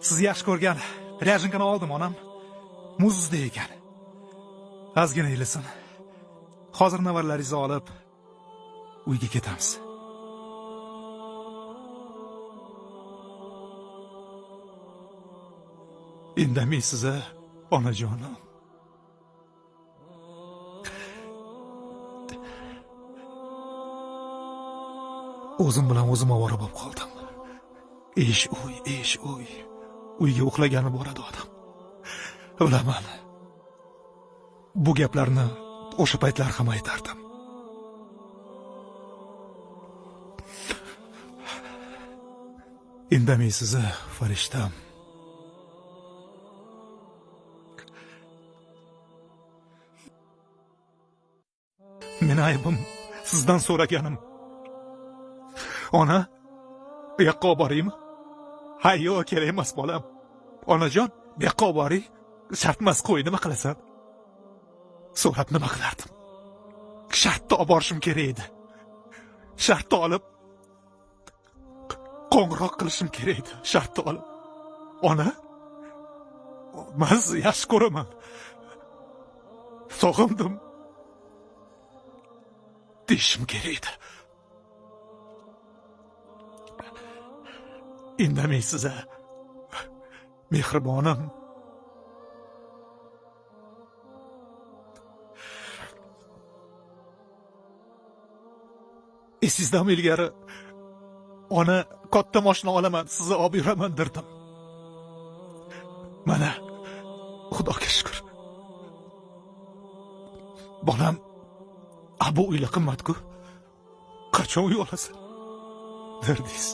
Sizni yaxshi ko'rgan ryajinkani oldim, onam. Muzda ekan. Ozgina ilisin. Hozir navarlaringizni olib uyga ketamiz. Indamaysiz, onajonim. O'zim bilan o'zim ovora bo'lib qoldim. Ish uy. Uyga uxlagani boradi odam. Bilaman. Bu gaplarni o'sha paytlar ham aytardim. Indamaysiz, farishtam. Meni aybim sizdan so'raganim. Ona, bu yoqqa olib boraymi? Ha, yo'q, kerak emas bolam. Onajon, bu yoqqa olib boring. Shartmas qo'y, nima qilasan? So'rab nima qilardim? Shartda olib borishim kerak edi. Shartda olib qo'ng'iroq qilishim kerak edi. Shartda olib. Ona, men sizni yaxshi ko'raman. Sog'indim. Deyishim kerak edi. Indamaysiz, mehribonim. Sizdan ilgari ona katta mashina olaman, sizni olib yuraman derdim. Mana Xudoga shukr. Bolam, bu uylar qimmat-ku. Qachon uy olasan? Derdingiz.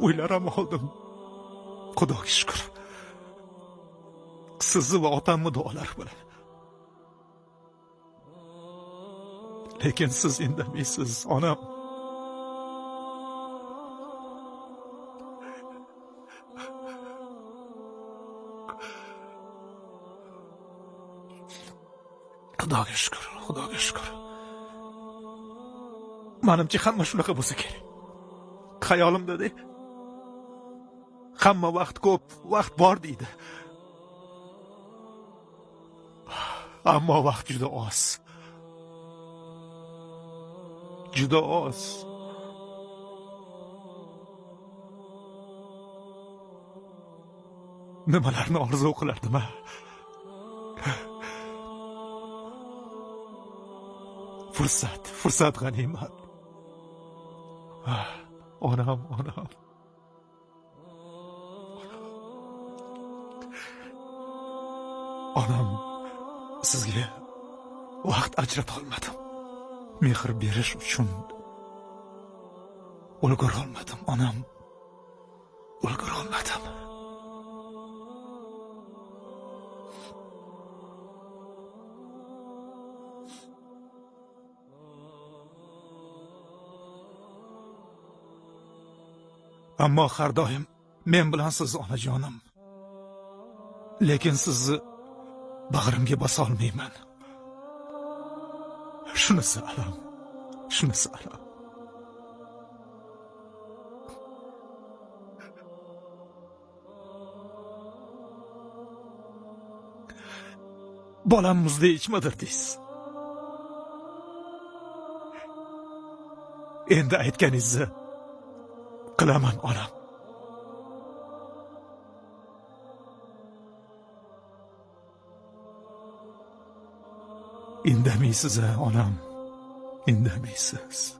Uylar ham oldim. Xudoga shukr. Sizni va otamni duolari bilan. Lekin siz indamaysiz, onam. Xudoga shukr, Xudoga shukr. Menimcha hamma shunaqa bo'lsa kerak. Xayolimda-da hamma vaqt ko'p, vaqt bor deydi. Ammo vaqt juda oz. Juda oz. Nimalarni orzu qilardim, ha? Fursat g'animat. Onam. Onam, sizga vaqt ajrata olmadim. Mehr berish uchun ulgura olmadim, onam. Ulgura olmadim. Ammo har doim men bilan siz onajonim. Lekin sizni bag'rimga bosa olmayman. Shunisi alam. Bolam muzda ichmadir deysiz. Endi aytganingizni qilaman, onam. Indamaysiz, onam. Indamaysiz.